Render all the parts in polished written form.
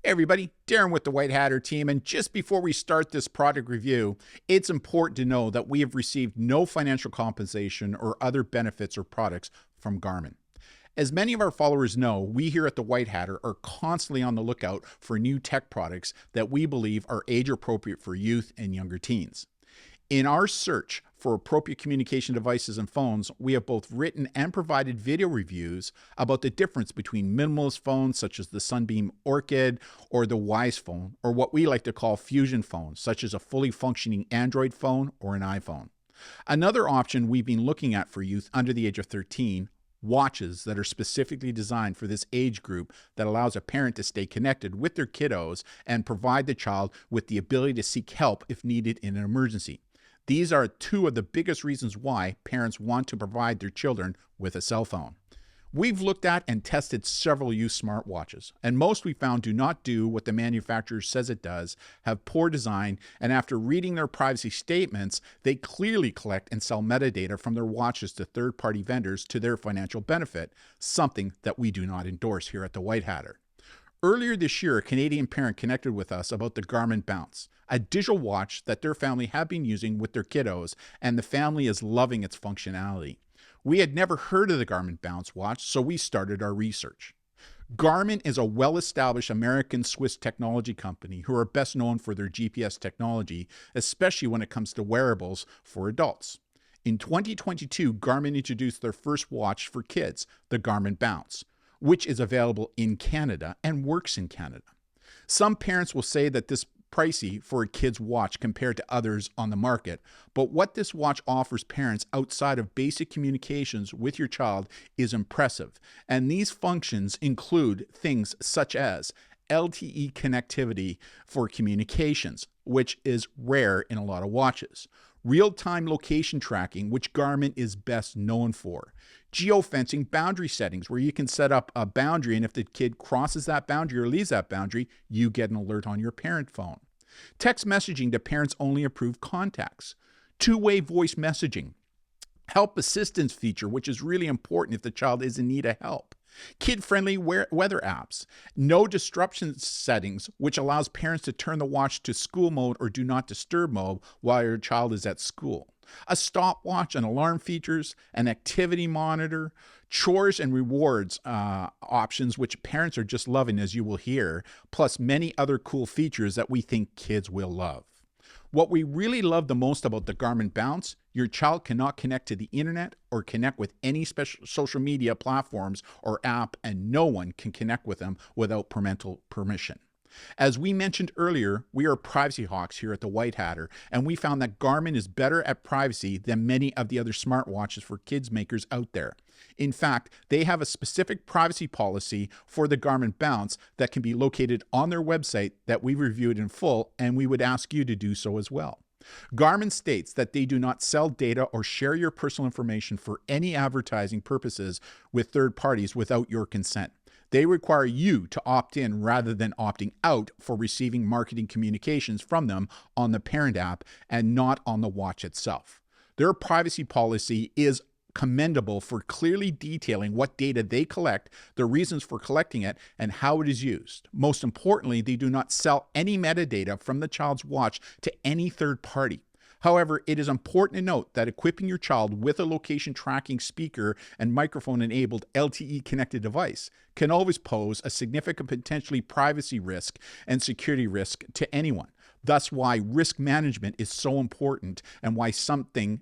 Hey everybody, Darren with the White Hatter team, and just before we start this product review, it's important to know that we have received no financial compensation or other benefits or products from Garmin. As many of our followers know, we here at the White Hatter are constantly on the lookout for new tech products that we believe are age appropriate for youth and younger teens. In our search for appropriate communication devices and phones, we have both written and provided video reviews about the difference between minimalist phones such as the Sunbeam Orchid or the Wise phone, or what we like to call fusion phones such as a fully functioning Android phone or an iPhone. Another option we've been looking at for youth under the age of 13, watches that are specifically designed for this age group that allows a parent to stay connected with their kiddos and provide the child with the ability to seek help if needed in an emergency. These are two of the biggest reasons why parents want to provide their children with a cell phone. We've looked at and tested several used smartwatches, and most we found do not do what the manufacturer says it does, have poor design, and after reading their privacy statements, they clearly collect and sell metadata from their watches to third-party vendors to their financial benefit, something that we do not endorse here at the White Hatter. Earlier this year, a Canadian parent connected with us about the Garmin Bounce, a digital watch that their family have been using with their kiddos, and the family is loving its functionality. We had never heard of the Garmin Bounce watch, so we started our research. Garmin is a well-established American-Swiss technology company who are best known for their GPS technology, especially when it comes to wearables for adults. In 2022, Garmin introduced their first watch for kids, the Garmin Bounce, which is available in Canada and works in Canada. Some parents will say that this is pricey for a kid's watch compared to others on the market, but what this watch offers parents outside of basic communications with your child is impressive, and these functions include things such as LTE connectivity for communications, which is rare in a lot of watches, real-time location tracking, which Garmin is best known for, geofencing boundary settings, where you can set up a boundary, and if the kid crosses that boundary or leaves that boundary, you get an alert on your parent phone. Text messaging to parents-only approved contacts, two-way voice messaging, help assistance feature, which is really important if the child is in need of help, kid-friendly weather apps, no disruption settings, which allows parents to turn the watch to school mode or do not disturb mode while your child is at school, a stopwatch and alarm features, an activity monitor, chores and rewards options, which parents are just loving, as you will hear, plus many other cool features that we think kids will love. What we really love the most about the Garmin Bounce, your child cannot connect to the internet or connect with any special social media platforms or app, and no one can connect with them without parental permission. As we mentioned earlier, we are privacy hawks here at the White Hatter, and we found that Garmin is better at privacy than many of the other smartwatches for kids makers out there. In fact, they have a specific privacy policy for the Garmin Bounce that can be located on their website that we reviewed in full, and we would ask you to do so as well. Garmin states that they do not sell data or share your personal information for any advertising purposes with third parties without your consent. They require you to opt in rather than opting out for receiving marketing communications from them on the parent app and not on the watch itself. Their privacy policy is commendable for clearly detailing what data they collect, the reasons for collecting it, and how it is used. Most importantly, they do not sell any metadata from the child's watch to any third party. However, it is important to note that equipping your child with a location tracking speaker and microphone-enabled LTE connected device can always pose a significant potentially privacy risk and security risk to anyone. Thus why risk management is so important, and why is something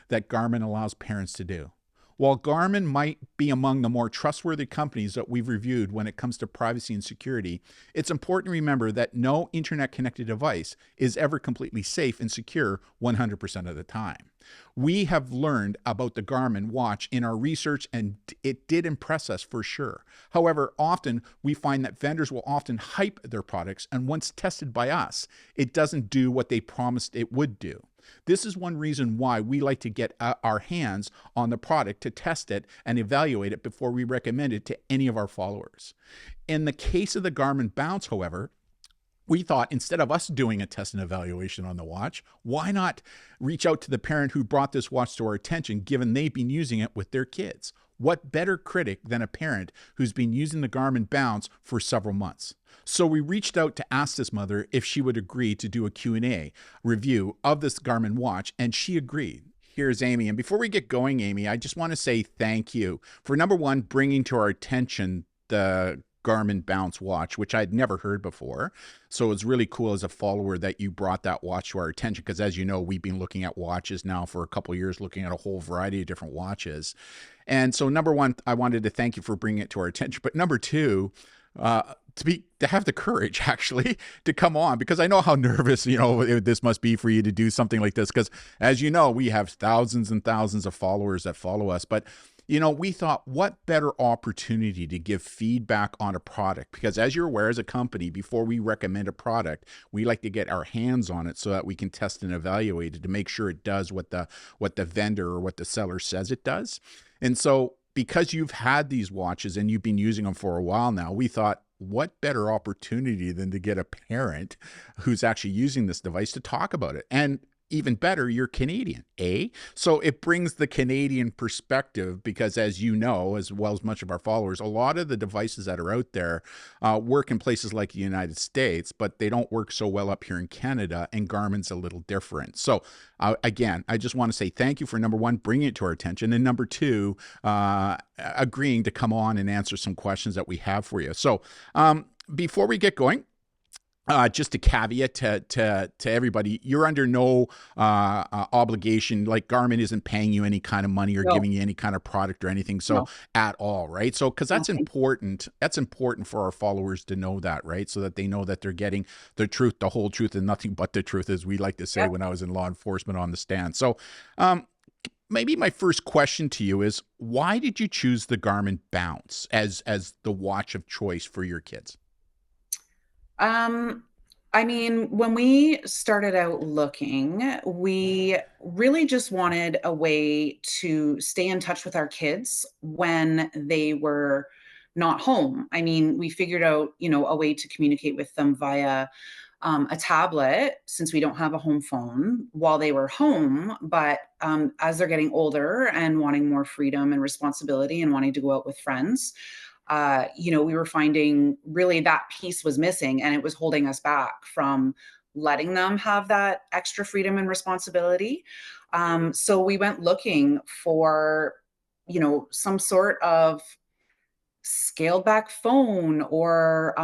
that Garmin allows parents to do. While Garmin might be among the more trustworthy companies that we've reviewed when it comes to privacy and security, it's important to remember that no internet-connected device is ever completely safe and secure 100% of the time. We have learned about the Garmin watch in our research, and it did impress us for sure. However, often we find that vendors will often hype their products, and once tested by us, it doesn't do what they promised it would do. This is one reason why we like to get our hands on the product to test it and evaluate it before we recommend it to any of our followers. In the case of the Garmin Bounce, however, we thought instead of us doing a test and evaluation on the watch, why not reach out to the parent who brought this watch to our attention, given they've been using it with their kids? what better critic than a parent who's been using the Garmin Bounce for several months? So we reached out to ask this mother if she would agree to do a Q&A review of this Garmin watch, and she agreed. Here's Amy. And before we get going, Amy, I just want to say thank you for, number one, bringing to our attention the Garmin Bounce watch, which I'd never heard before. So it's really cool as a follower that you brought that watch to our attention, because as you know, we've been looking at watches now for a couple of years, looking at a whole variety of different watches. And so number one, I wanted to thank you for bringing it to our attention. But number two, to have the courage actually to come on, because I know how nervous, this must be for you to do something like this, because as you know, we have thousands and thousands of followers that follow us. But we thought, what better opportunity to give feedback on a product? Because as you're aware, as a company, before we recommend a product, we like to get our hands on it so that we can test and evaluate it to make sure it does what the vendor or what the seller says it does. And so because you've had these watches and you've been using them for a while now, we thought, what better opportunity than to get a parent who's actually using this device to talk about it? And even better, you're Canadian, eh? So it brings the Canadian perspective, because as you know, as well as much of our followers, a lot of the devices that are out there work in places like the United States, but they don't work so well up here in Canada, and Garmin's a little different. So again, I just want to say thank you for, number one, bringing it to our attention, and number two, agreeing to come on and answer some questions that we have for you. So before we get going, just a caveat to everybody, you're under no obligation. Like, Garmin isn't paying you any kind of money or giving you any kind of product or anything. So at all, right? So, because that's important. That's important for our followers to know that, right? So that they know that they're getting the truth, the whole truth, and nothing but the truth, as we like to say when I was in law enforcement on the stand. So, maybe my first question to you is, why did you choose the Garmin Bounce as the watch of choice for your kids? I mean, when we started out looking, we really just wanted a way to stay in touch with our kids when they were not home. I mean, we figured out, a way to communicate with them via a tablet, since we don't have a home phone, while they were home. But as they're getting older and wanting more freedom and responsibility and wanting to go out with friends, we were finding really that piece was missing, and it was holding us back from letting them have that extra freedom and responsibility. So we went looking for, some sort of scaled back phone, or,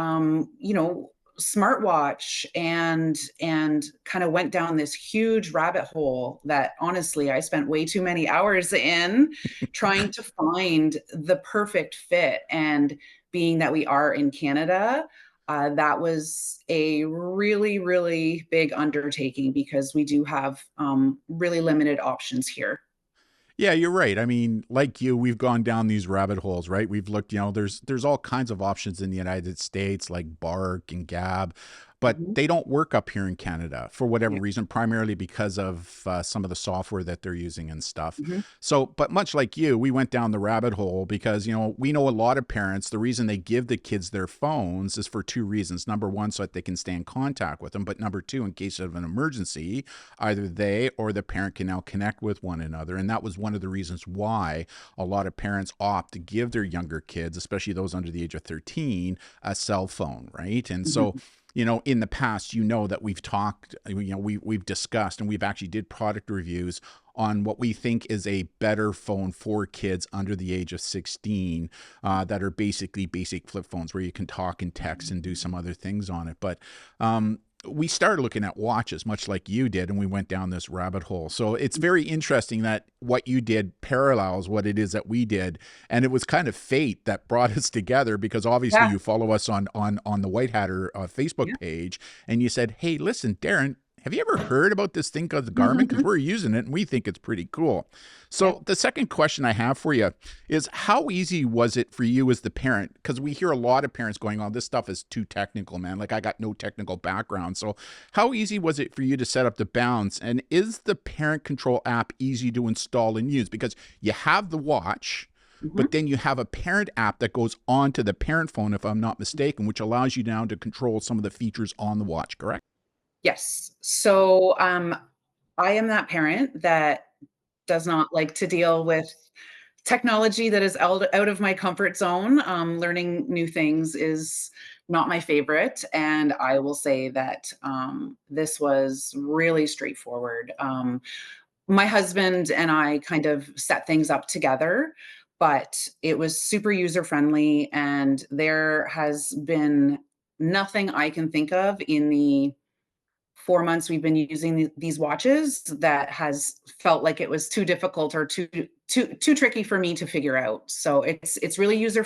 smartwatch, and kind of went down this huge rabbit hole that honestly I spent way too many hours in trying to find the perfect fit. And being that we are in Canada, that was a really, really big undertaking, because we do have really limited options here. Yeah, you're right. I mean, like you, we've gone down these rabbit holes, right? We've looked, there's all kinds of options in the United States, like Bark and Gab, but Mhm. they don't work up here in Canada for whatever Yeah. reason, primarily because of some of the software that they're using and stuff. Mhm. So, but much like you, we went down the rabbit hole because, we know a lot of parents, the reason they give the kids their phones is for two reasons. Number one, so that they can stay in contact with them. But number two, in case of an emergency, either they or the parent can now connect with one another. And that was one of the reasons why a lot of parents opt to give their younger kids, especially those under the age of 13, a cell phone, right? And so, Mhm. in the past, that we've talked, we've discussed, and we've actually did product reviews on what we think is a better phone for kids under the age of 16, that are basically basic flip phones where you can talk and text and do some other things on it. But we started looking at watches, much like you did, and we went down this rabbit hole. So it's very interesting that what you did parallels what it is that we did, and it was kind of fate that brought us together, because obviously Yeah. you follow us on the White Hatter Facebook Yeah. page, and you said, "Hey, listen, Darren, have you ever heard about this thing called the Garmin? Because we're using it and we think it's pretty cool." Yeah. So the second question I have for you is, how easy was it for you as the parent? Because we hear a lot of parents going, "Oh, this stuff is too technical, man. Like, I got no technical background." So how easy was it for you to set up the Bounce? And is the parent control app easy to install and use? Because you have the watch, Mhm. but then you have a parent app that goes onto the parent phone, if I'm not mistaken, which allows you now to control some of the features on the watch, correct? Yes. So, I am that parent that does not like to deal with technology that is out of my comfort zone. Learning new things is not my favorite. And I will say that this was really straightforward. My husband and I kind of set things up together, but it was super user friendly. And there has been nothing I can think of in the 4 months we've been using these watches that has felt like it was too difficult or too tricky for me to figure out. So it's really user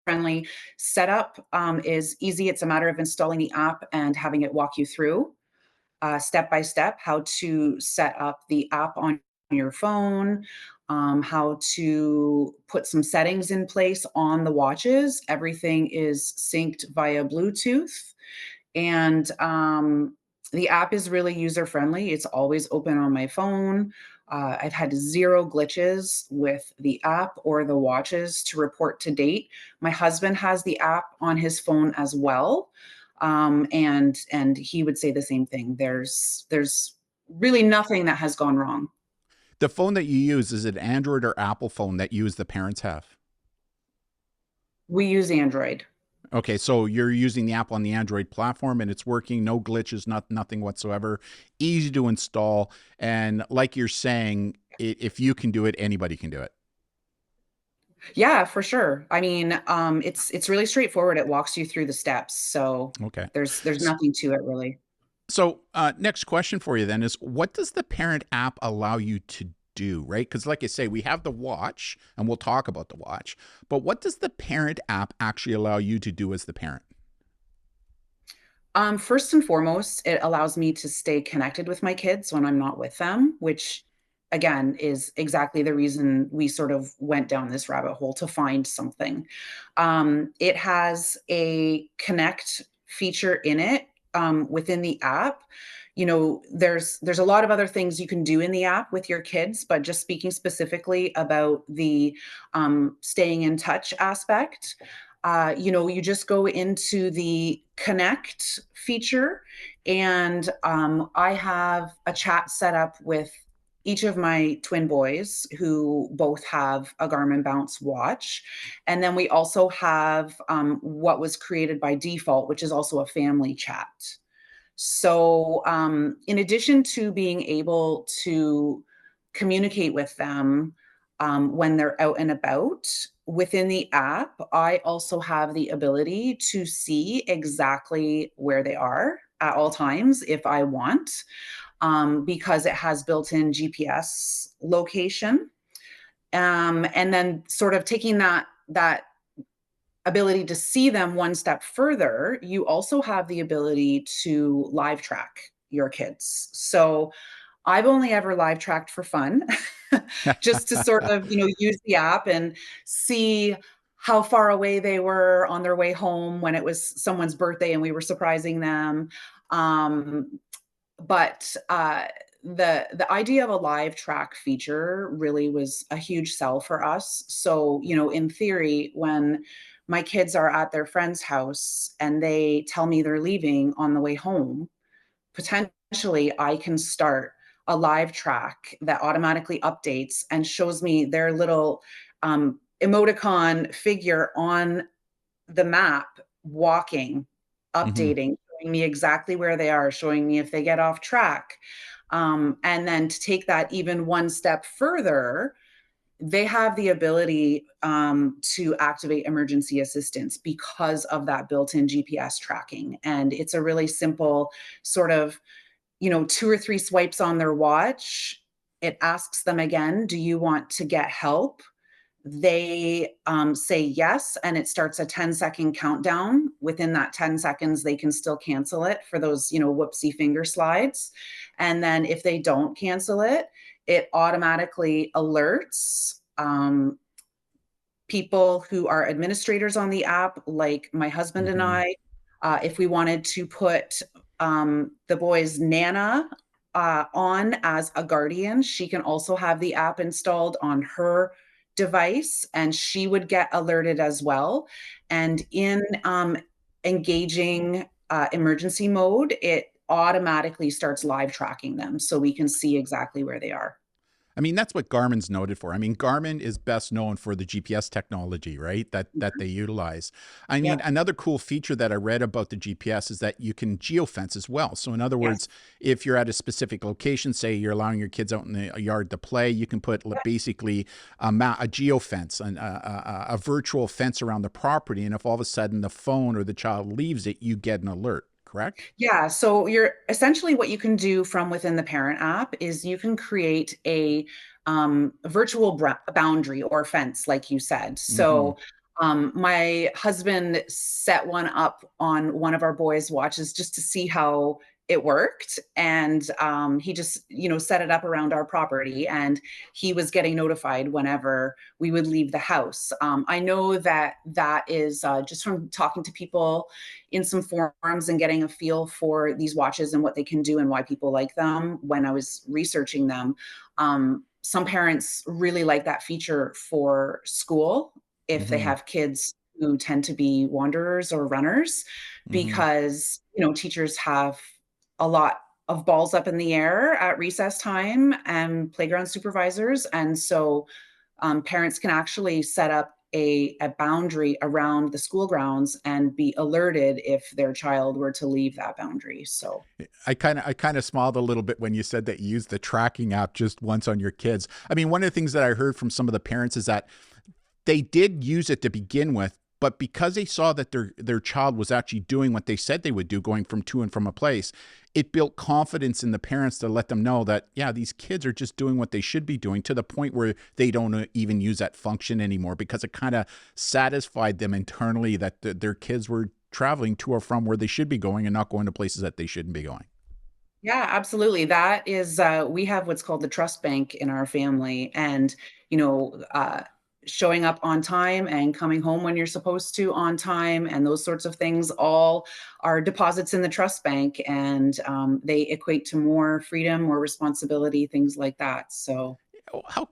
friendly. Setup is easy. It's a matter of installing the app and having it walk you through step by step how to set up the app on your phone, how to put some settings in place on the watches. Everything is synced via Bluetooth. And the app is really user friendly. It's always open on my phone. I've had zero glitches with the app or the watches to report to date. My husband has the app on his phone as well, and he would say the same thing. There's really nothing that has gone wrong. The phone that you use, is it Android or Apple phone that you as the parents have? We use Android. Okay, so you're using the app on the Android platform and it's working, no glitches, nothing whatsoever, easy to install, and like you're saying, if you can do it, anybody can do it. Yeah, for sure. I mean, it's really straightforward. It walks you through the steps, so Okay. there's nothing to it really. So, next question for you then is, what does the parent app allow you to do, right? Because, like I say, we have the watch, and we'll talk about the watch, but what does the parent app actually allow you to do as the parent? First and foremost, it allows me to stay connected with my kids when I'm not with them, which again is exactly the reason we sort of went down this rabbit hole to find something. It has a connect feature in it within the app. You know, there's a lot of other things you can do in the app with your kids, but just speaking specifically about the staying in touch aspect, you know, you just go into the connect feature, and I have a chat set up with each of my twin boys who both have a Garmin Bounce watch. And then we also have what was created by default, which is also a family chat. So, in addition to being able to communicate with them when they're out and about within the app, I also have the ability to see exactly where they are at all times if I want, because it has built in GPS location. And then, sort of taking that ability to see them one step further, you also have the ability to live track your kids. So I've only ever live tracked for fun, just to sort of, you know, use the app and see how far away they were on their way home when it was someone's birthday and we were surprising them. But the idea of a live track feature really was a huge sell for us. So, you know, in theory, when my kids are at their friend's house and they tell me they're leaving on the way home, potentially I can start a live track that automatically updates and shows me their little emoticon figure on the map walking, Hmm. updating, showing me exactly where they are, showing me if they get off track. And then to take that even one step further, they have the ability to activate emergency assistance because of that built-in GPS tracking. And it's a really simple sort of, you know, 2 or 3 swipes on their watch. It asks them again, do you want to get help? They say yes, and it starts a 10-second countdown. Within that 10 seconds, they can still cancel it for those, you know, whoopsie finger slides. And then if they don't cancel it, it automatically alerts people who are administrators on the app, like my husband and Hmm. I. If we wanted to put the boy's Nana on as a guardian, she can also have the app installed on her device and she would get alerted as well. And in engaging emergency mode, it automatically starts live tracking them so we can see exactly where they are. I mean, that's what Garmin's noted for. I mean, Garmin is best known for the GPS technology, right? That they utilize. I mean, Yep. another cool feature that I read about the GPS is that you can geofence as well. So in other Yes. words, if you're at a specific location, say you're allowing your kids out in the yard to play, you can put Yep. basically a geofence, a virtual fence around the property. And if all of a sudden the phone or the child leaves it, you get an alert, correct? Yeah, so you're essentially what you can do from within the parent app is you can create a virtual boundary or fence, like you said. Mm-hmm. So my husband set one up on one of our boys' watches just to see how it worked, and he just set it up around our property, and he was getting notified whenever we would leave the house. I know that that is just from talking to people in some forums and getting a feel for these watches and what they can do and why people like them. When I was researching them, some parents really like that feature for school if they Mm-hmm. have kids who tend to be wanderers or runners, Mm-hmm. because teachers have a lot of balls up in the air at recess time and playground supervisors, and so parents can actually set up a boundary around the school grounds and be alerted if their child were to leave that boundary. So I kind of smiled a little bit when you said that you used the tracking app just once on your kids. I mean, one of the things that I heard from some of the parents is that they did use it to begin with, but because they saw that their child was actually doing what they said they would do, going from to and from a place, it built confidence in the parents to let them know that, yeah, these kids are just doing what they should be doing, to the point where they don't even use that function anymore, because it kind of satisfied them internally that their kids were traveling to or from where they should be going and not going to places that they shouldn't be going. yeah, absolutely. That is, we have what's called the trust bank in our family, and you know, uh, showing up on time and coming home when you're supposed to on time, and those sorts of things, all are deposits in the trust bank, and they equate to more freedom, more responsibility, things like that. So, Oh,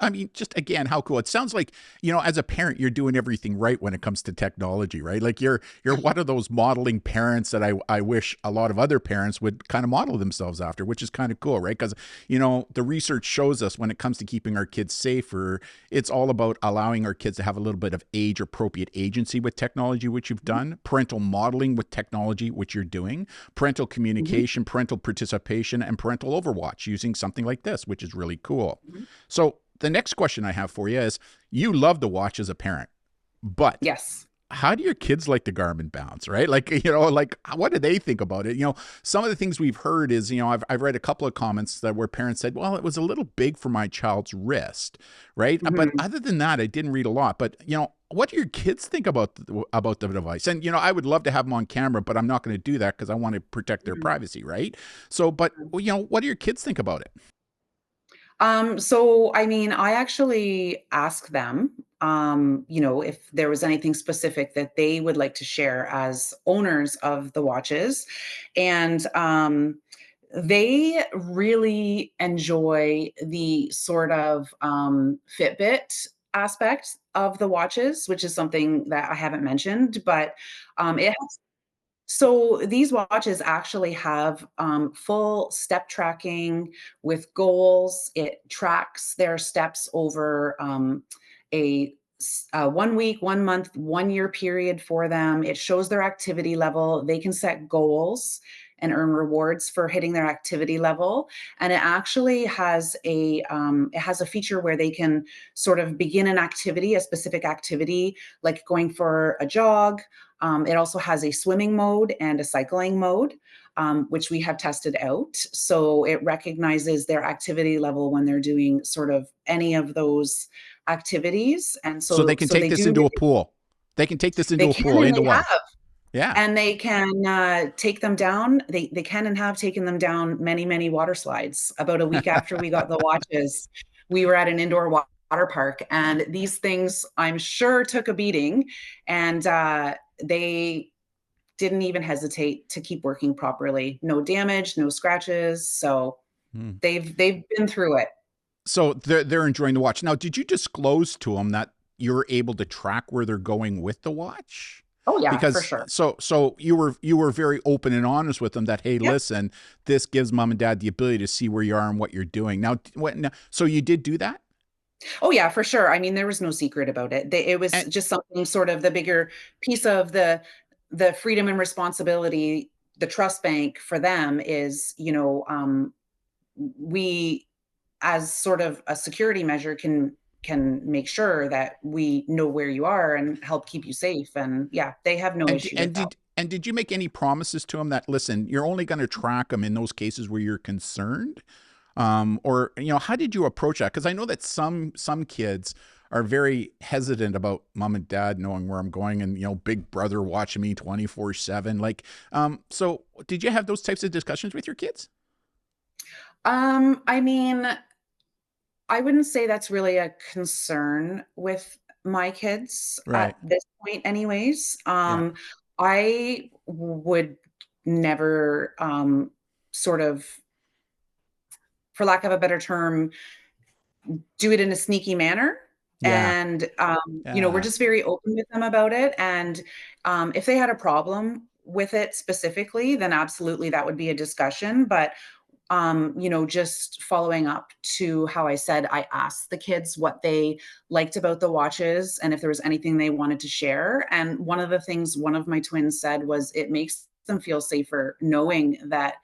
I mean, just again, how cool. It sounds like, as a parent, you're doing everything right when it comes to technology, right? Like you're one of those modeling parents that I wish a lot of other parents would kind of model themselves after, which is kind of cool, right? Because, the research shows us when it comes to keeping our kids safer, it's all about allowing our kids to have a little bit of age appropriate agency with technology, which you've done, parental modeling with technology, which you're doing, parental mhm, communication, parental participation, and parental overwatch using something like this, which is really cool. mhm. So the next question I have for you is, you love the watch as a parent, but Yes. how do your kids like the Garmin Bounce, right? Like, like what do they think about it? Some of the things we've heard is, I've read a couple of comments that where parents said, well, it was a little big for my child's wrist, right? But Mhm. other than that, I didn't read a lot. But, what do your kids think about the device? And, I would love to have them on camera, but I'm not going to do that because I want to protect their Mhm. privacy, right? So, but, what do your kids think about it? So I mean, I actually asked them, if there was anything specific that they would like to share as owners of the watches. And they really enjoy the sort of Fitbit aspect of the watches, which is something that I haven't mentioned, but it so these watches actually have full step tracking with goals. It tracks their steps over a 1 week, 1 month, 1 year period for them. It shows their activity level. They can set goals and earn rewards for hitting their activity level. And it actually has a feature where they can sort of begin an activity, a specific activity, like going for a jog. It also has a swimming mode and a cycling mode, which we have tested out. So it recognizes their activity level when they're doing sort of any of those activities. And So they so, can so take they this do, into a pool. They can take this they into a can pool, and into they what? have, Yeah. and they can take them down. They can and have taken them down many, many water slides. About a week after we got the watches, we were at an indoor water park, and these things, I'm sure, took a beating, and they didn't even hesitate to keep working properly. No damage, no scratches. So Hmm. they've been through it. So they're enjoying the watch. Now, did you disclose to them that you're able to track where they're going with the watch? Oh yeah, for Because sure. so you were very open and honest with them that, hey, Yep. listen, this gives mom and dad the ability to see where you are and what you're doing. Now, so you did do that? Oh yeah, for sure. I mean, there was no secret about it. It was And just something sort of the bigger piece of the freedom and responsibility, the trust bank for them is, we as sort of a security measure can make sure that we know where you are and help keep you safe. And yeah, they have no issue with that. and did you make any promises to them that, listen, you're only going to track them in those cases where you're concerned? Or how did you approach that? Because I know that some kids are very hesitant about mom and dad knowing where I'm going, and big brother watching me 24/7. Like, so did you have those types of discussions with your kids? I mean, I wouldn't say that's really a concern with my kids Right. at this point anyways. Yeah. I would never, sort of, for lack of a better term, do it in a sneaky manner. Yeah. And, we're Yeah. just very open with them about it. And if they had a problem with it specifically, then absolutely that would be a discussion. But just following up to how I said, I asked the kids what they liked about the watches and if there was anything they wanted to share. And one of the things one of my twins said was it makes them feel safer knowing that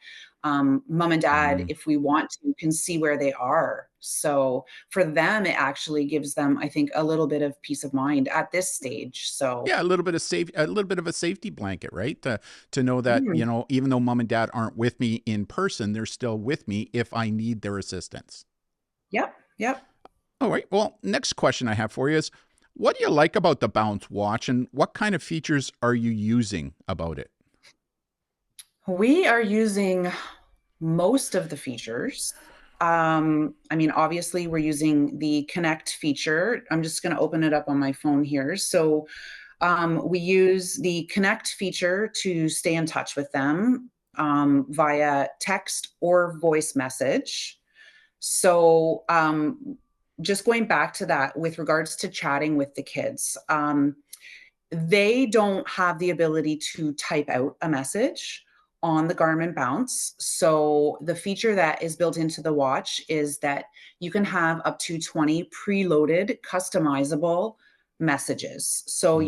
mom and dad, Mm. if we want to, can see where they are. So for them, it actually gives them, I think, a little bit of peace of mind at this stage. So, Yeah, a little bit of a safety blanket, right? To know that, mm, even though mom and dad aren't with me in person, they're still with me if I need their assistance. yep, yep. All right. Well, next question I have for you is, what do you like about the Bounce watch, and what kind of features are you using about it? We are using most of the features. I mean, obviously, we're using the connect feature. I'm just going to open it up on my phone here. So, we use the connect feature to stay in touch with them via text or voice message. So, just going back to that with regards to chatting with the kids, they don't have the ability to type out a message on the Garmin Bounce. So the feature that is built into the watch is that you can have up to 20 preloaded customizable messages. So,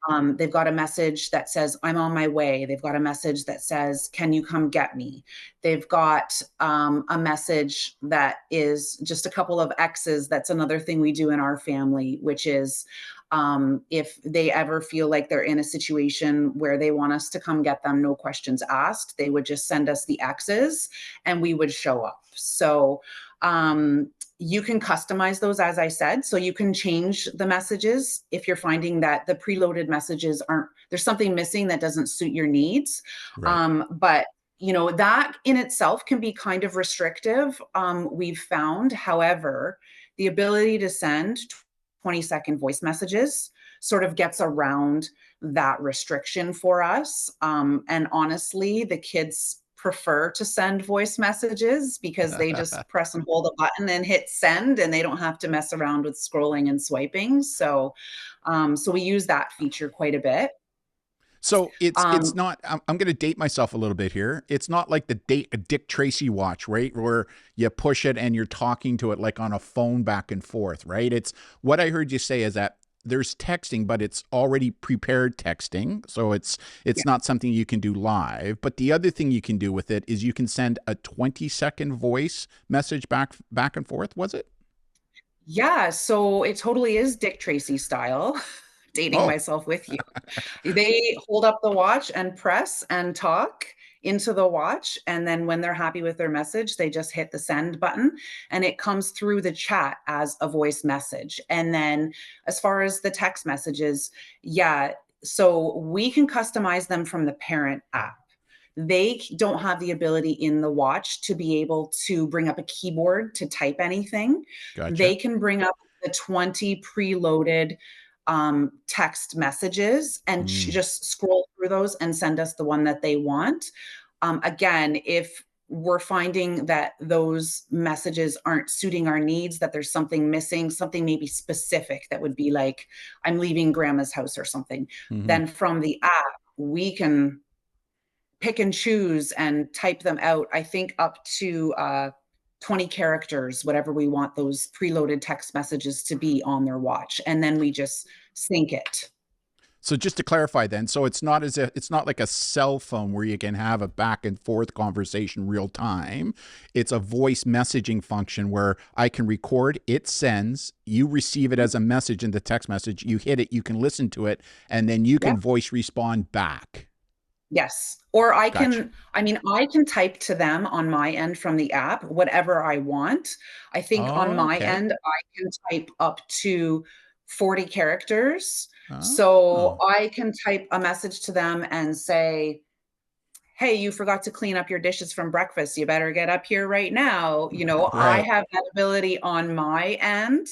Mm. they've got a message that says, I'm on my way. They've got a message that says, can you come get me? They've got a message that is just a couple of X's. That's another thing we do in our family, which is if they ever feel like they're in a situation where they want us to come get them, no questions asked, they would just send us the X's and we would show up. So you can customize those, as I said. So you can change the messages if you're finding that the preloaded messages aren't, there's something missing that doesn't suit your needs. Right. But that in itself can be kind of restrictive. We've found, however, the ability to send 20-second voice messages sort of gets around that restriction for us. And honestly, the kids prefer to send voice messages because they just press and hold a button and hit send, and they don't have to mess around with scrolling and swiping. So we use that feature quite a bit. So it's Um, not. I'm going to date myself a little bit here. It's not like the Dick Tracy watch, right, where you push it and you're talking to it like on a phone back and forth, right? It's what I heard you say is that there's texting, but it's already prepared texting, so it's not something you can do live. But the other thing you can do with it is you can send a 20-second voice message back and forth. Was it? yeah, so it totally is Dick Tracy style. Dating Oh, myself with you. They hold up the watch and press and talk into the watch. And then when they're happy with their message, they just hit the send button and it comes through the chat as a voice message. And then as far as the text messages, yeah, so we can customize them from the parent app. They don't have the ability in the watch to be able to bring up a keyboard to type anything. They gotcha. can bring up the 20 preloaded text messages and Mm. just scroll through those and send us the one that they want. Again, if we're finding that those messages aren't suiting our needs, that there's something missing, something maybe specific that would be like, I'm leaving grandma's house or something, Mm-hmm. then from the app, we can pick and choose and type them out. I think up to 20 characters, whatever we want those preloaded text messages to be on their watch. And then we just sync it. So just to clarify then, so it's not as if it's not like a cell phone where you can have a back and forth conversation real time. It's a voice messaging function where I can record, it sends, you receive it as a message in the text message, you hit it, you can listen to it, and then you can Yep. voice respond back. Yes. Or I Gotcha. can, I mean, I can type to them on my end from the app, whatever I want. I think on Oh, my okay. end, I can type up to 40 characters. So Oh, I can type a message to them and say, hey, you forgot to clean up your dishes from breakfast. You better get up here right now. I right. have that ability on my end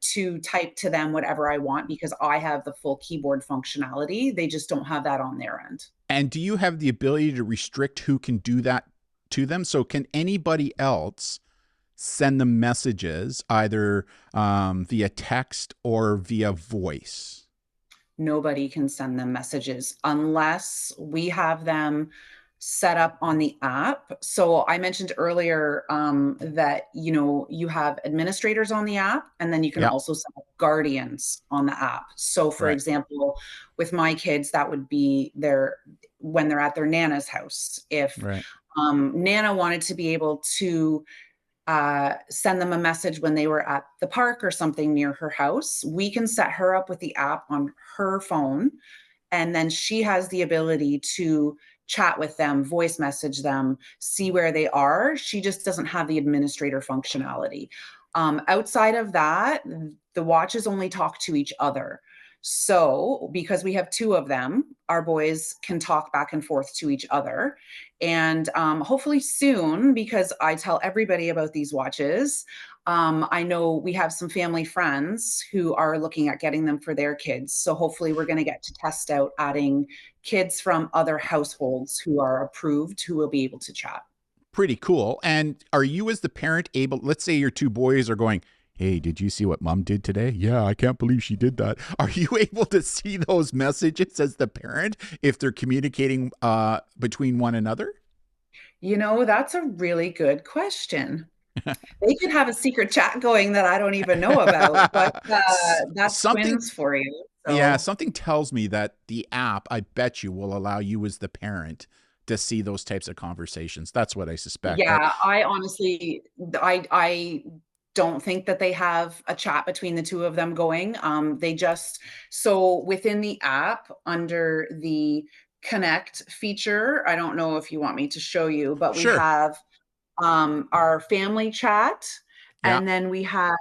to type to them whatever I want because I have the full keyboard functionality. They just don't have that on their end. And do you have the ability to restrict who can do that to them? So can anybody else send them messages either via text or via voice? Nobody can send them messages unless we have them set up on the app. So I mentioned earlier that you have administrators on the app, and then you can Yeah, also set up guardians on the app. So, for right, example, with my kids, that would be when they're at their nana's house. If right. Nana wanted to be able to send them a message when they were at the park or something near her house, we can set her up with the app on her phone. And then she has the ability to chat with them, voice message them, see where they are. She just doesn't have the administrator functionality. Outside of that, the watches only talk to each other. So, because we have two of them, our boys can talk back and forth to each other. And hopefully soon, because I tell everybody about these watches, I know we have some family friends who are looking at getting them for their kids. So hopefully we're going to get to test out adding kids from other households who are approved who will be able to chat. Pretty cool. And are you, as the parent, able? Let's say your two boys are going, "Hey, did you see what mom did today? Yeah, I can't believe she did that." Are you able to see those messages as the parent if they're communicating between one another? That's a really good question. They could have a secret chat going that I don't even know about, but that's Something, twins for you. yeah, So something tells me that the app, I bet you, will allow you as the parent to see those types of conversations. That's what I suspect. But yeah, I honestly, I don't think that they have a chat between the two of them going. They just so within the app under the connect feature, I don't know if you want me to show you, but we sure, have our family chat, yeah, and then we have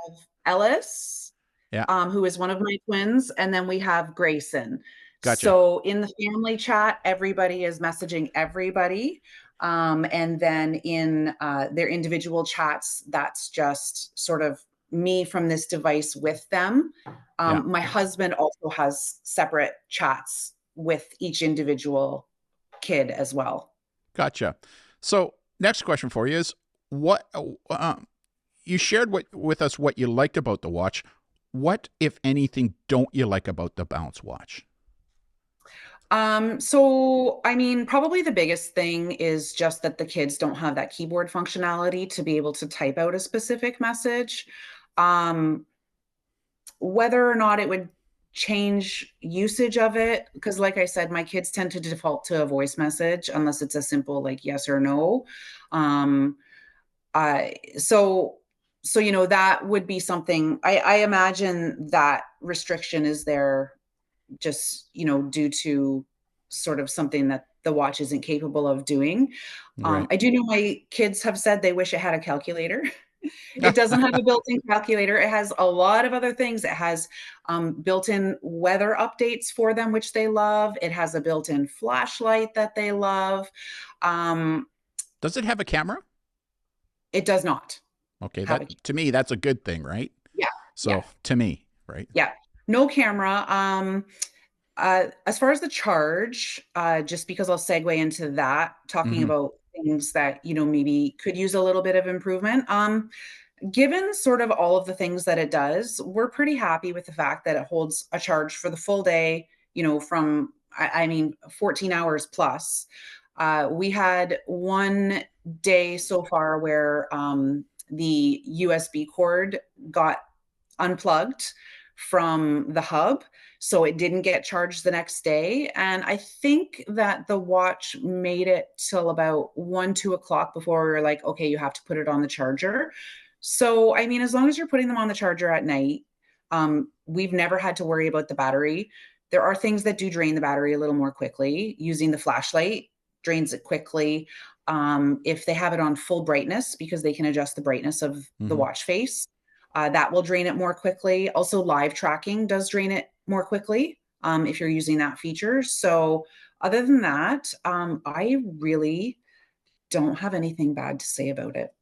Ellis, yeah, who is one of my twins, and then we have Grayson. gotcha. So in the family chat, everybody is messaging everybody. And then in their individual chats, that's just sort of me from this device with them. Yeah, My husband also has separate chats with each individual kid as well. gotcha. So next question for you is what you shared with us what you liked about the watch. What, if anything, don't you like about the Bounce watch? So I mean, probably the biggest thing is just that the kids don't have that keyboard functionality to be able to type out a specific message. Um, Whether or not it would change usage of it, because like I said, my kids tend to default to a voice message unless it's a simple like yes or no. Um, I so that would be something I imagine that restriction is there just due to sort of something that the watch isn't capable of doing. Right. I do know my kids have said they wish it had a calculator. It doesn't have a built-in calculator. It has a lot of other things. It has built-in weather updates for them, which they love. It has a built-in flashlight that they love. Um, Does it have a camera? it does not Okay, have a that to me that's a good thing, right? yeah, yeah, So to me, right? yeah. No camera. As far as the charge, just because I'll segue into that, talking Mm-hmm. about things that, maybe could use a little bit of improvement. Given sort of all of the things that it does, we're pretty happy with the fact that it holds a charge for the full day, from, I mean, 14 hours plus. We had one day so far where the USB cord got unplugged from the hub, so it didn't get charged the next day. And I think that the watch made it till about 1, 2 o'clock before we were like, okay, you have to put it on the charger. So, I mean, as long as you're putting them on the charger at night, we've never had to worry about the battery. There are things that do drain the battery a little more quickly. Using the flashlight drains it quickly. If they have it on full brightness, because they can adjust the brightness of the watch face, that will drain it more quickly. Also, live tracking does drain it more quickly if you're using that feature. So other than that, I really don't have anything bad to say about it.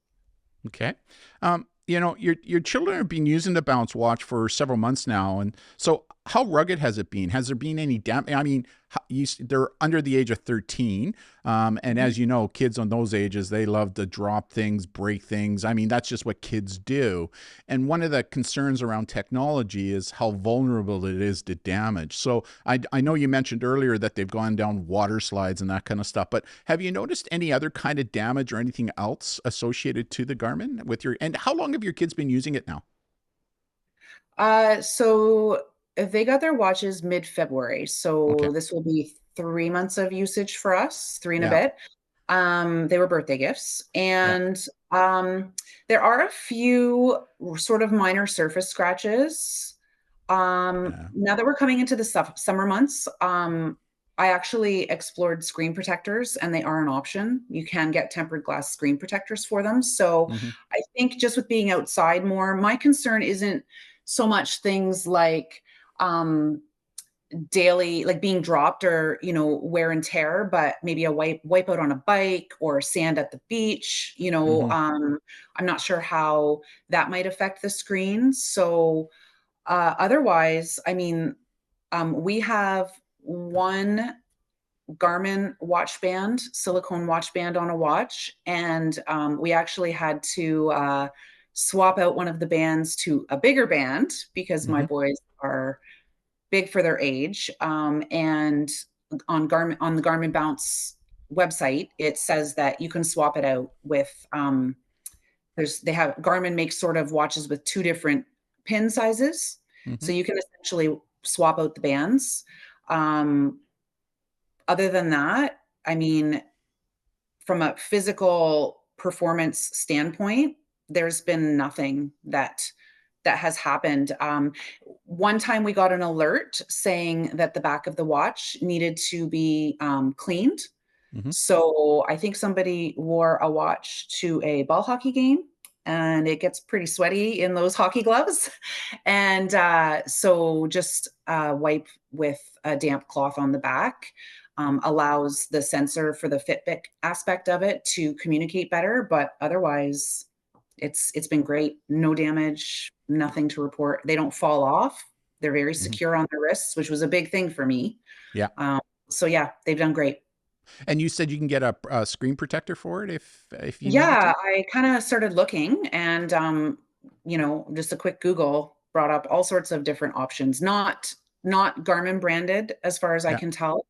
Okay. Your children have been using the Bounce Watch for several months now, and so how rugged has it been? Has there been any damage? I mean, they're under the age of 13, and as you know, kids on those ages, they love to drop things, break things. I mean, that's just what kids do. And one of the concerns around technology is how vulnerable it is to damage. So I know you mentioned earlier that they've gone down water slides and that kind of stuff, but have you noticed any other kind of damage or anything else associated to the Garmin and how long have your kids been using it now? So they got their watches mid-February. Okay. So this will be 3 months of usage for us, three and a Yeah. bit. They were birthday gifts. Yeah. And there are a few sort of minor surface scratches. Yeah. Now that we're coming into the summer months, I actually explored screen protectors, and they are an option. You can get tempered glass screen protectors for them. So Mm-hmm. I think just with being outside more, my concern isn't so much things like um, daily, like being dropped or wear and tear, but maybe a wipe out on a bike or sand at the beach. Mm-hmm. I'm not sure how that might affect the screen. So otherwise, I mean, we have one Garmin watch band, silicone watch band on a watch, and we actually had to swap out one of the bands to a bigger band because my Mm-hmm. boys are big for their age. And on the Garmin Bounce website, it says that you can swap it out with Garmin makes sort of watches with two different pin sizes, Mm-hmm. so you can essentially swap out the bands. Um, Other than that, I mean, from a physical performance standpoint, there's been nothing that has happened. One time we got an alert saying that the back of the watch needed to be cleaned. Mm-hmm. So I think somebody wore a watch to a ball hockey game, and it gets pretty sweaty in those hockey gloves. And so just wipe with a damp cloth on the back allows the sensor for the Fitbit aspect of it to communicate better. But otherwise, it's been great. No damage, nothing to report. They don't fall off. They're very Mm-hmm. secure on their wrists, which was a big thing for me. Yeah. So yeah, they've done great. And you said you can get a screen protector for it if you needed Yeah, to? I kind of started looking, and just a quick Google brought up all sorts of different options, not Garmin branded as far as I Yeah. can tell,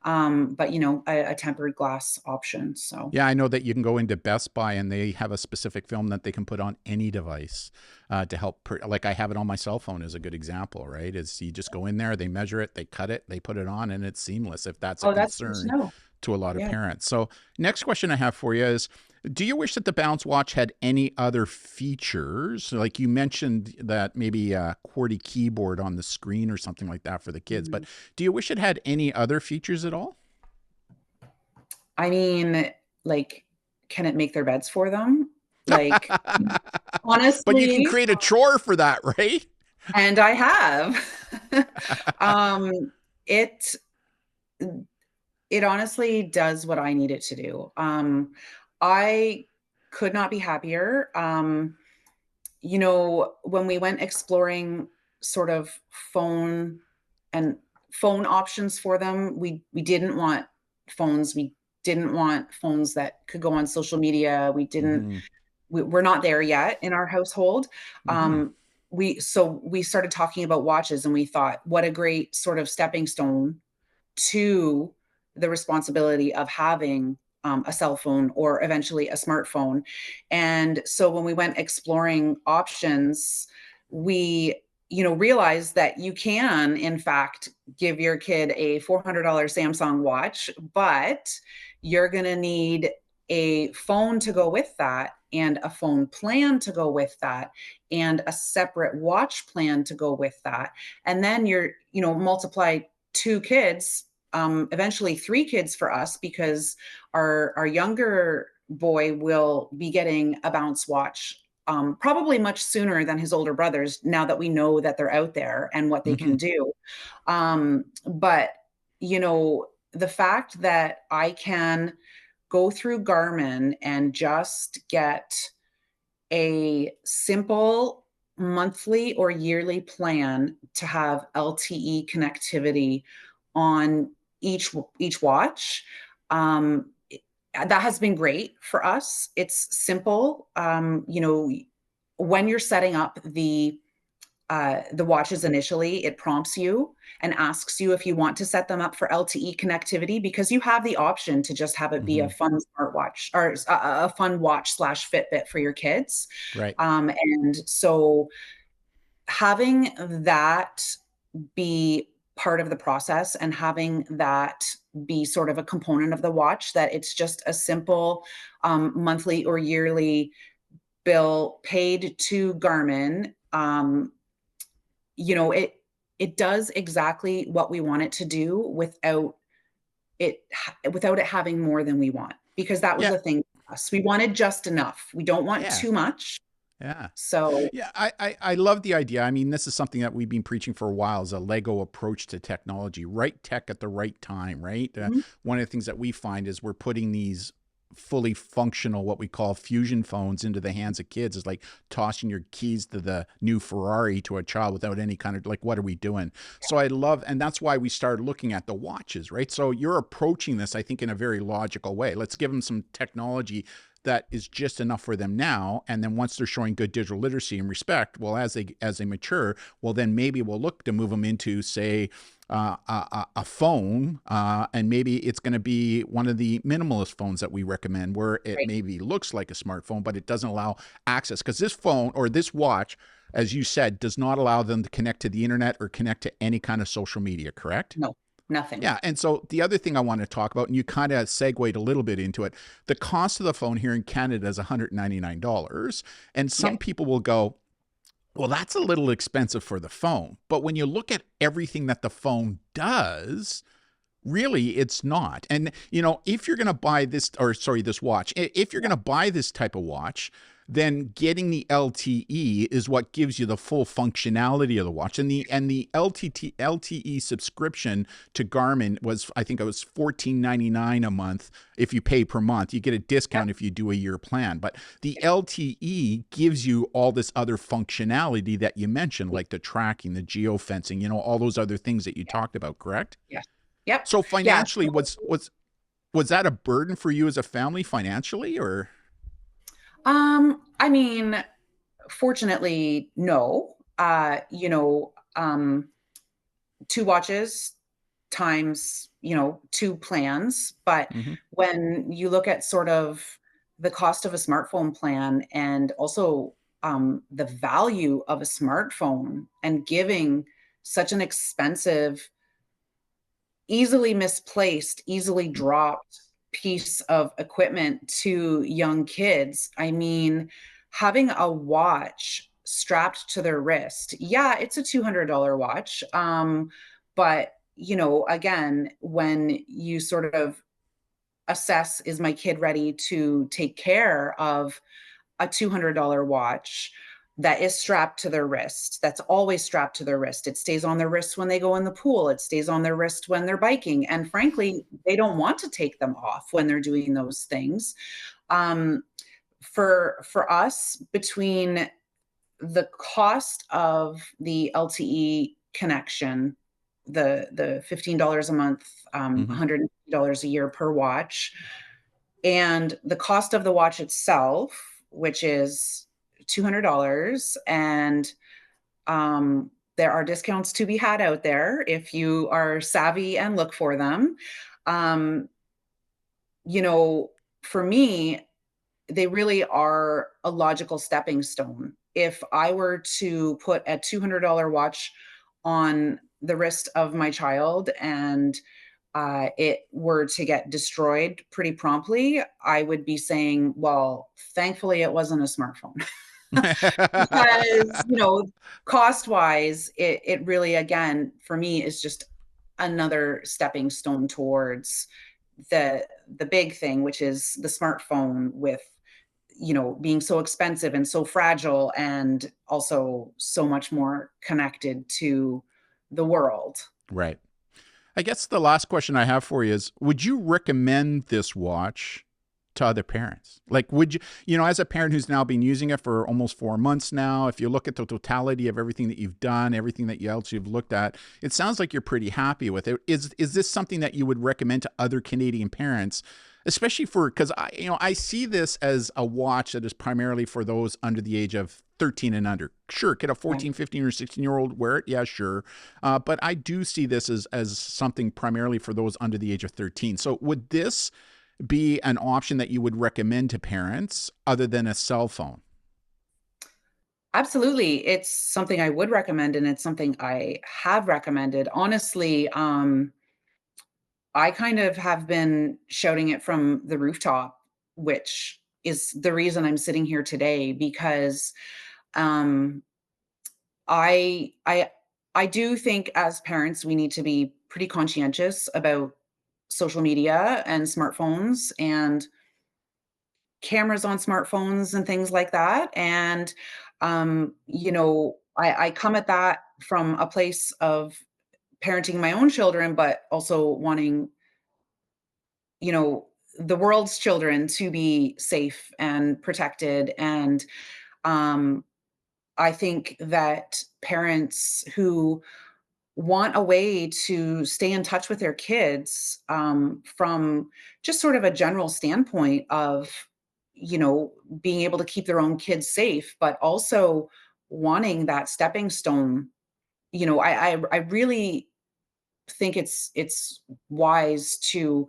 but a tempered glass option. So Yeah, I know that you can go into Best Buy and they have a specific film that they can put on any device to help. Like I have it on my cell phone is a good example, right? Is you just go in there, they measure it, they cut it, they put it on, and it's seamless if that's a oh, that's good to concern know. to a lot of Yeah. parents. So next question I have for you is, do you wish that the Bounce Watch had any other features? Like you mentioned that maybe a QWERTY keyboard on the screen or something like that for the kids, but Mhm. do you wish it had any other features at all? I mean, like, can it make their beds for them? Like, But you can honestly, create a chore for that, right? and I have. um, it it honestly does what I need it to do. I could not be happier. When we went exploring sort of phone and phone options for them, we didn't want phones. We didn't want phones that could go on social media. Mm-hmm. We're not there yet in our household. Mm-hmm. We started talking about watches, and we thought, what a great sort of stepping stone to the responsibility of having a cell phone or eventually a smartphone. And so when we went exploring options, we realized that you can in fact give your kid a $400 Samsung watch, but you're going to need a phone to go with that, and a phone plan to go with that, and a separate watch plan to go with that. And then multiply 2 kids, eventually 3 kids for us, because our younger boy will be getting a bounce watch, probably much sooner than his older brothers, now that we know that they're out there and what they Mm-hmm. can do. But the fact that I can go through Garmin and just get a simple monthly or yearly plan to have LTE connectivity on each watch, that has been great for us. It's simple. When you're setting up the watches initially, it prompts you and asks you if you want to set them up for LTE connectivity, because you have the option to just have it be Mm-hmm. a fun smartwatch or a fun watch slash Fitbit for your kids. Right. And so having that be part of the process, and having that be sort of a component of the watch, that it's just a simple monthly or yearly bill paid to Garmin, it does exactly what we want it to do without it having more than we want, because that was Yeah. the thing for us. We wanted just enough. We don't want Yeah. too much. Yeah. So Yeah, I love the idea. I mean, this is something that we've been preaching for a while, is a Lego approach to technology, right tech at the right time, right? mhm, One of the things that we find is we're putting these fully functional, what we call fusion phones, into the hands of kids. Is like tossing your keys to the new Ferrari to a child without any kind of, like, what are we doing? So I love, and that's why we started looking at the watches, right? So you're approaching this, I think, in a very logical way. Let's give them some technology that is just enough for them now, and then once they're showing good digital literacy and respect, well, as they mature, well, then maybe we'll look to move them into, say, a phone, and maybe it's going to be one of the minimalist phones that we recommend, where it right. maybe looks like a smartphone, but it doesn't allow access, because this phone or this watch, as you said, does not allow them to connect to the internet or connect to any kind of social media, correct? No, nothing. Yeah. And so the other thing I want to talk about, and you kind of segued a little bit into it, the cost of the phone here in Canada is $199. And some Yep. people will go, well, that's a little expensive for the phone. But when you look at everything that the phone does, really, it's not. And, if you're going to buy this, or sorry, this watch, if you're going to buy this type of watch, then getting the LTE is what gives you the full functionality of the watch. And the LTE subscription to Garmin was, I think it was $14.99 a month. If you pay per month, you get a discount Yep. if you do a year plan. But the LTE gives you all this other functionality that you mentioned, like the tracking, the geofencing, all those other things that you talked about, correct? Yeah. Yep. So Yeah. financially, was that a burden for you as a family financially, or? I mean, fortunately, no. 2 watches times, 2 plans. But Mhm. when you look at sort of the cost of a smartphone plan, and also the value of a smartphone, and giving such an expensive, easily misplaced, easily dropped piece of equipment to young kids. I mean, having a watch strapped to their wrist, yeah, it's a $200 watch. But, again, when you sort of assess, is my kid ready to take care of a $200 watch that is strapped to their wrist, that's always strapped to their wrist? It stays on their wrist when they go in the pool. It stays on their wrist when they're biking. And frankly, they don't want to take them off when they're doing those things. Um, for us, between the cost of the LTE connection the $15 a month, Hmm. $150 a year per watch. And the cost of the watch itself, which is $200, and there are discounts to be had out there if you are savvy and look for them. Um, you know, for me, they really are a logical stepping stone. If I were to put a $200 watch on the wrist of my child and it were to get destroyed pretty promptly, I would be saying, well, thankfully it wasn't a smartphone. Because, cost wise, it really, again, for me, is just another stepping stone towards the big thing, which is the smartphone, with being so expensive and so fragile, and also so much more connected to the world. Right. I guess the last question I have for you is, would you recommend this watch to other parents? Like, would you, as a parent who's now been using it for almost 4 months now, if you look at the totality of everything that you've done, everything that else you've looked at, it sounds like you're pretty happy with it. Is this something that you would recommend to other Canadian parents, especially because I see this as a watch that is primarily for those under the age of 13 and under. Sure, could a Yeah. 14, 15, or 16-year-old wear it? Yeah, sure. But I do see this as something primarily for those under the age of 13. So would this be an option that you would recommend to parents other than a cell phone? Absolutely. It's something I would recommend, and it's something I have recommended. Honestly, I kind of have been shouting it from the rooftop, which is the reason I'm sitting here today, because um, I I do think as parents we need to be pretty conscientious about social media and smartphones and cameras on smartphones and things like that. And I come at that from a place of parenting my own children, but also wanting, you know, the world's children to be safe and protected. And um, I think that parents who want a way to stay in touch with their kids, from just sort of a general standpoint of, you know, being able to keep their own kids safe, but also wanting that stepping stone. I really think it's wise to,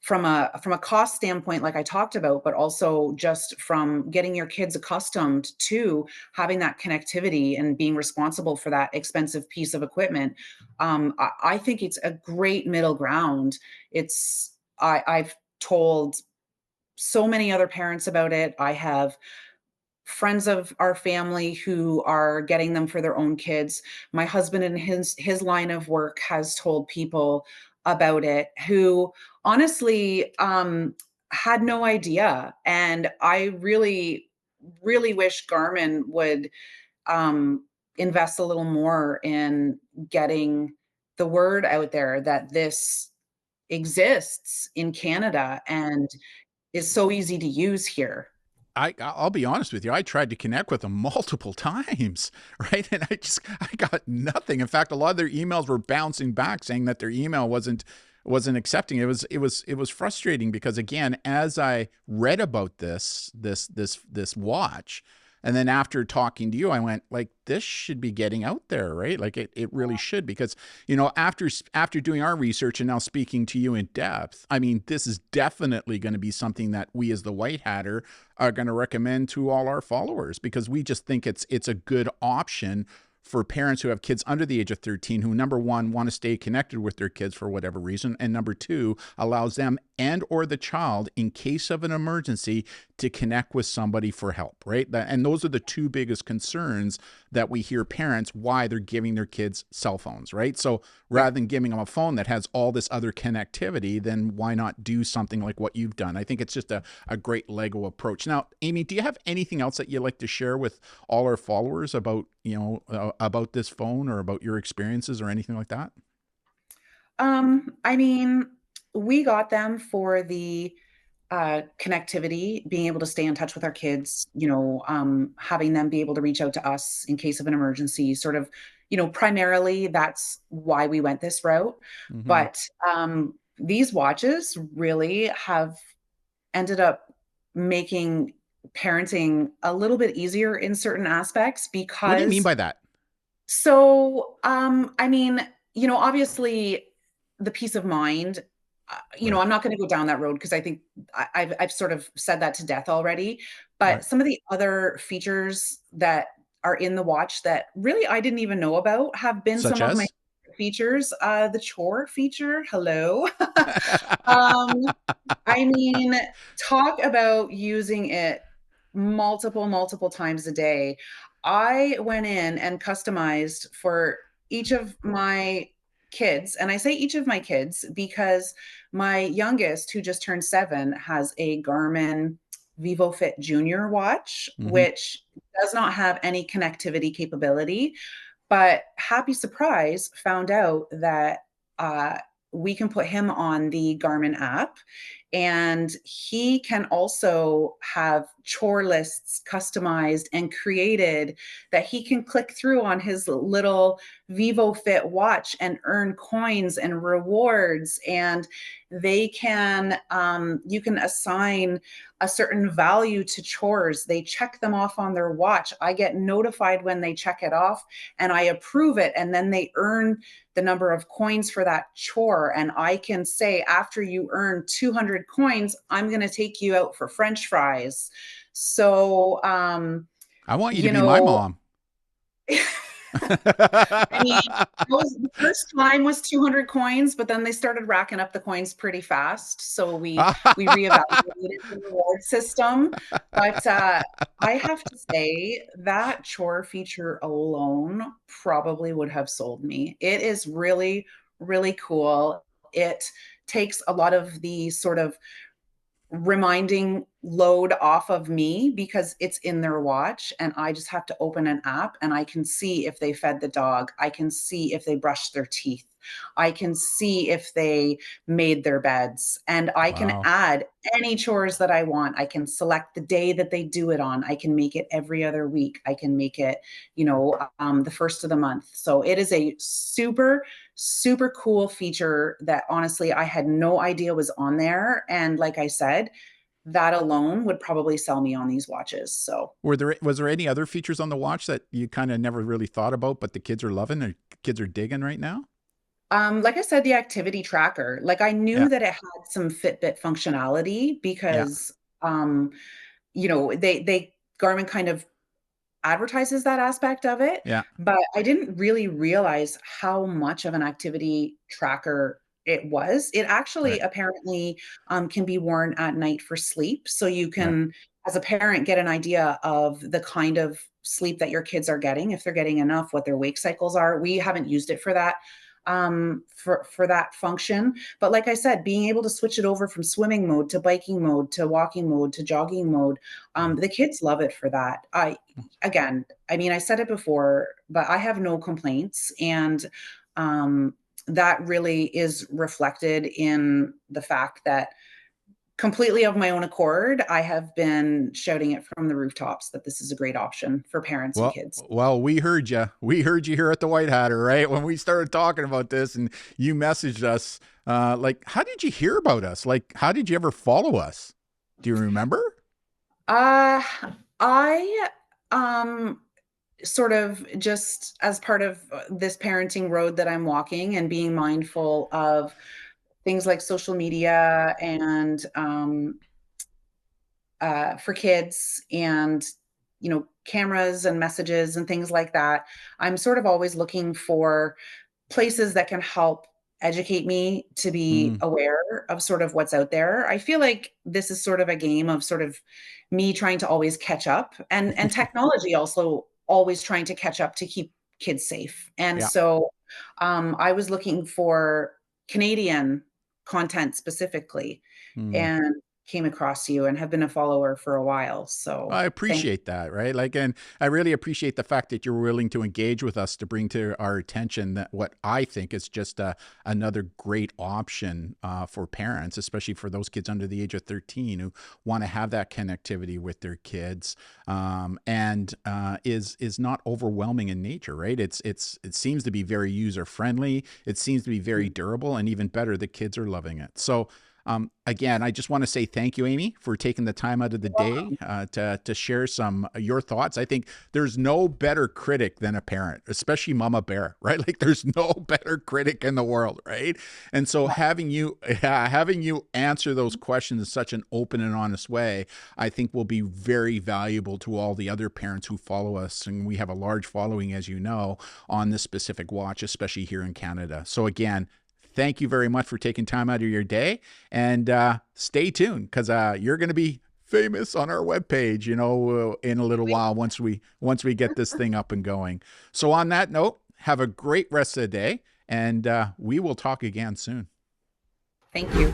from a cost standpoint, like I talked about, but also just from getting your kids accustomed to having that connectivity and being responsible for that expensive piece of equipment. I think it's a great middle ground. I've told so many other parents about it. I have friends of our family who are getting them for their own kids. My husband in his line of work has told people about it, who honestly had no idea. And I really, really wish Garmin would um, invest a little more in getting the word out there that this exists in Canada and is so easy to use here. I'll be honest with you. I tried to connect with them multiple times, right? And I got nothing. In fact, a lot of their emails were bouncing back saying that their email wasn't accepting. It was frustrating because, again, as I read about this watch, and then after talking to you, I went, like, this should be getting out there, right? Like, it really should, because after doing our research and now speaking to you in depth, I mean, this is definitely going to be something that we as the White Hatter are going to recommend to all our followers, because we just think it's a good option for parents who have kids under the age of 13 who, number one, want to stay connected with their kids for whatever reason, and number two, allows them and or the child, in case of an emergency, to connect with somebody for help, right? And those are the two biggest concerns that we hear parents why they're giving their kids cell phones, right? So Yeah. rather than giving them a phone that has all this other connectivity, then why not do something like what you've done? I think it's just a great Lego approach. Now, Amy, do you have anything else that you'd like to share with all our followers about, about this phone, or about your experiences or anything like that? I mean, we got them for the connectivity, being able to stay in touch with our kids, having them be able to reach out to us in case of an emergency, sort of, primarily that's why we went this route. Hmm. But these watches really have ended up making parenting a little bit easier in certain aspects What do you mean because by that? I mean, obviously the peace of mind, Right. I'm not going to go down that road because I think I've sort of said that to death already. Right. But some of the other features that are in the watch that really I didn't even know about have been Such some of my as? features. The chore feature, hello. um, I mean, talk about using it multiple times a day. I went in and customized for each of my kids, and I say each of my kids because my youngest, who just turned 7, has a Garmin VivoFit Junior watch, Hmm. which does not have any connectivity capability. But happy surprise, found out that uh, we can put him on the Garmin app, and he can also have chore lists customized and created that he can click through on his little VivoFit watch and earn coins and rewards. And you can assign a certain value to chores. They check them off on their watch. I get notified when they check it off and I approve it. And then they earn the number of coins for that chore. And I can say, after you earn 200 coins, I'm going to take you out for French fries. So, I want you to you be my know, mom. I mean, the first time was 200 coins, but then they started racking up the coins pretty fast. So we reevaluated the reward system. But I have to say that chore feature alone probably would have sold me. It is really, really cool. It takes a lot of the sort of reminding load off of me because it's in their watch and I just have to open an app and I can see if they fed the dog. I can see if they brushed their teeth. I can see if they made their beds and I can Wow. add any chores that I want. I can select the day that they do it on. I can make it every other week. I can make it, the first of the month. So it is a super cool feature that honestly I had no idea was on there. And like I said, that alone would probably sell me on these watches. So, Was there any other features on the watch that you kind of never really thought about, but the kids are loving or kids are digging right now? like I said, the activity tracker, like I Yeah. knew that it had some Fitbit functionality Yeah. because, um, they Garmin kind of advertises that aspect of it, Yeah. but I didn't really realize how much of an activity tracker it was. It actually Right. apparently can be worn at night for sleep. So you Right. can, as a parent, get an idea of the kind of sleep that your kids are getting, if they're getting enough, what their wake cycles are. We haven't used it for that for that function. But like I said, being able to switch it over from swimming mode to biking mode to walking mode to jogging mode, Yeah. the kids love it for that. Again, I mean, I said it before, but I have no complaints. And that really is reflected in the fact that completely of my own accord, I have been shouting it from the rooftops that this is a great option for parents and kids. Well, we heard you. We heard you here at the White Hatter, right? When we started talking about this, and you messaged us. Like, how did you hear about us? Like, how did you ever follow us? Do you remember? Uh, I um sort of just as part of this parenting road that I'm walking and being mindful of things like social media and for kids and cameras and messages and things like that. I'm sort of always looking for places that can help educate me to be Mm. aware of sort of what's out there. I feel like this is sort of a game of sort of me trying to always catch up and technology also always trying to catch up to keep kids safe. And Yeah. so I was looking for Canadian content specifically. Mm. And came across you and have been a follower for a while. So I thank appreciate that, right? Like, and I really appreciate the fact that you're willing to engage with us to bring to our attention that what I think is just another great option for parents, especially for those kids under the age of 13 who want to have that connectivity with their kids, and is not overwhelming in nature, right? It seems to be very user friendly. It seems to be very durable, and even better, the kids are loving it. So again, I just want to say thank you, Amy, for taking the time out of the day to share some your thoughts. I think there's no better critic than a parent, especially Mama Bear, right? Like there's no better critic in the world, right? And so having you answer those questions in such an open and honest way, I think will be very valuable to all the other parents who follow us. And we have a large following, as you know, on this specific watch, especially here in Canada. So again, thank you very much for taking time out of your day, and stay tuned because you're going to be famous on our webpage, in a little while once we get this thing up and going. So on that note, have a great rest of the day, and we will talk again soon. you.